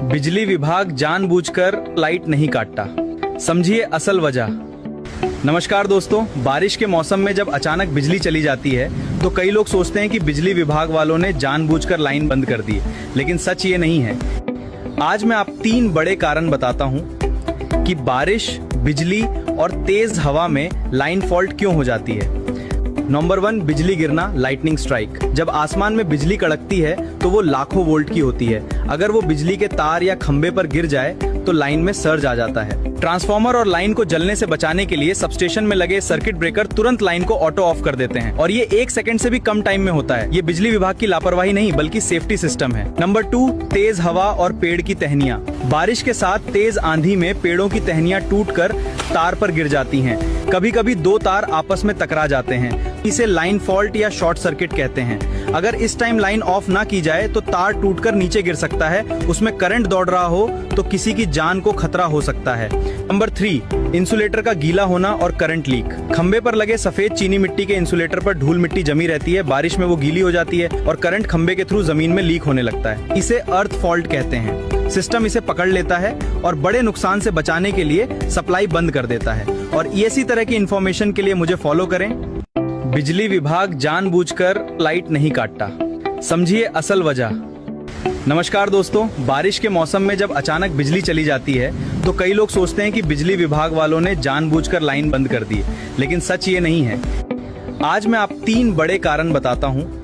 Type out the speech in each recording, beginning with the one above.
बिजली विभाग जानबूझकर लाइट नहीं काटता, समझिए असल वजह। नमस्कार दोस्तों, बारिश के मौसम में जब अचानक बिजली चली जाती है तो कई लोग सोचते हैं कि बिजली विभाग वालों ने जानबूझकर लाइन बंद कर दी, लेकिन सच ये नहीं है। आज मैं आप 3 बड़े कारण बताता हूँ कि बारिश, बिजली और तेज हवा में लाइन फॉल्ट क्यों हो जाती है। नंबर 1, बिजली गिरना, लाइटनिंग स्ट्राइक। जब आसमान में बिजली कड़कती है तो वो लाखों वोल्ट की होती है। अगर वो बिजली के तार या खंबे पर गिर जाए तो लाइन में सर्ज आ जाता है। ट्रांसफार्मर और लाइन को जलने से बचाने के लिए सबस्टेशन में लगे सर्किट ब्रेकर तुरंत लाइन को ऑटो ऑफ कर देते हैं, और ये 1 सेकंड से भी कम टाइम में होता है। ये बिजली विभाग की लापरवाही नहीं बल्कि सेफ्टी सिस्टम है। नंबर 2, तेज हवा और पेड़ की टहनियां। बारिश के साथ तेज आंधी में पेड़ों की टहनियां टूटकर तार पर गिर जाती हैं। कभी कभी 2 तार आपस में टकरा जाते हैं, इसे लाइन फॉल्ट या शॉर्ट सर्किट कहते हैं। अगर इस टाइम लाइन ऑफ ना की जाए तो तार टूटकर नीचे गिर सकता है, उसमें करंट दौड़ रहा हो तो किसी की जान को खतरा हो सकता है। नंबर 3, इंसुलेटर का गीला होना और करंट लीक। खंबे पर लगे सफेद चीनी मिट्टी के इंसुलेटर पर धूल मिट्टी जमी रहती है, बारिश में वो गीली हो जाती है और करंट खंबे के थ्रू जमीन में लीक होने लगता है। इसे अर्थ फॉल्ट कहते हैं। सिस्टम इसे पकड़ लेता है और बड़े नुकसान से बचाने के लिए सप्लाई बंद कर देता है। और इसी तरह की इंफॉर्मेशन के लिए मुझे फॉलो करें। बिजली विभाग जानबूझकर लाइट नहीं काटता, समझिए असल वजह। नमस्कार दोस्तों, बारिश के मौसम में जब अचानक बिजली चली जाती है तो कई लोग सोचते हैं कि बिजली विभाग वालों ने जानबूझकर लाइन बंद कर दी, लेकिन सच ये नहीं है। आज मैं आप 3 बड़े कारण बताता हूँ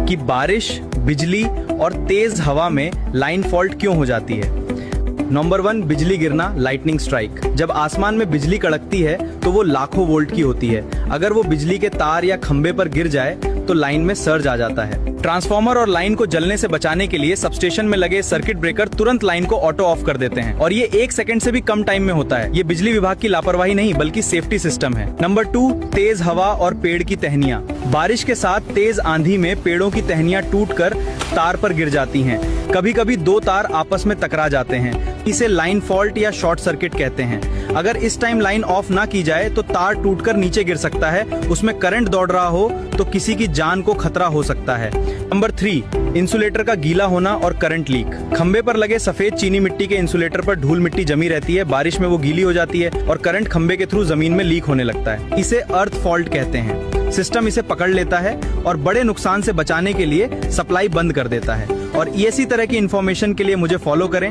कि बारिश, बिजली और तेज हवा में लाइन फॉल्ट क्यों हो जाती है। नंबर 1, बिजली गिरना, लाइटनिंग स्ट्राइक। जब आसमान में बिजली कड़कती है तो वो लाखों वोल्ट की होती है। अगर वो बिजली के तार या खंबे पर गिर जाए तो लाइन में सर्ज आ जाता है। ट्रांसफार्मर और लाइन को जलने से बचाने के लिए सबस्टेशन में लगे सर्किट ब्रेकर तुरंत लाइन को ऑटो ऑफ कर देते हैं, और ये 1 सेकंड से भी कम टाइम में होता है। ये बिजली विभाग की लापरवाही नहीं बल्कि सेफ्टी सिस्टम है। नंबर 2, तेज हवा और पेड़ की टहनियां। बारिश के साथ तेज आंधी में पेड़ों की टहनियां टूटकर तार पर गिर जाती हैं। कभी कभी 2 तार आपस में टकरा जाते हैं, इसे लाइन फॉल्ट या शॉर्ट सर्किट कहते हैं। अगर इस टाइम लाइन ऑफ ना की जाए तो तार टूटकर नीचे गिर सकता है, उसमें करंट दौड़ रहा हो तो किसी की जान को खतरा हो सकता है। नंबर 3, इंसुलेटर का गीला होना और करंट लीक। खंबे पर लगे सफेद चीनी मिट्टी के इंसुलेटर पर धूल मिट्टी जमी रहती है, बारिश में वो गीली हो जाती है और करंट खंबे के थ्रू जमीन में लीक होने लगता है। इसे अर्थ फॉल्ट कहते हैं। सिस्टम इसे पकड़ लेता है और बड़े नुकसान से बचाने के लिए सप्लाई बंद कर देता है। और इसी तरह की इंफॉर्मेशन के लिए मुझे फॉलो करें।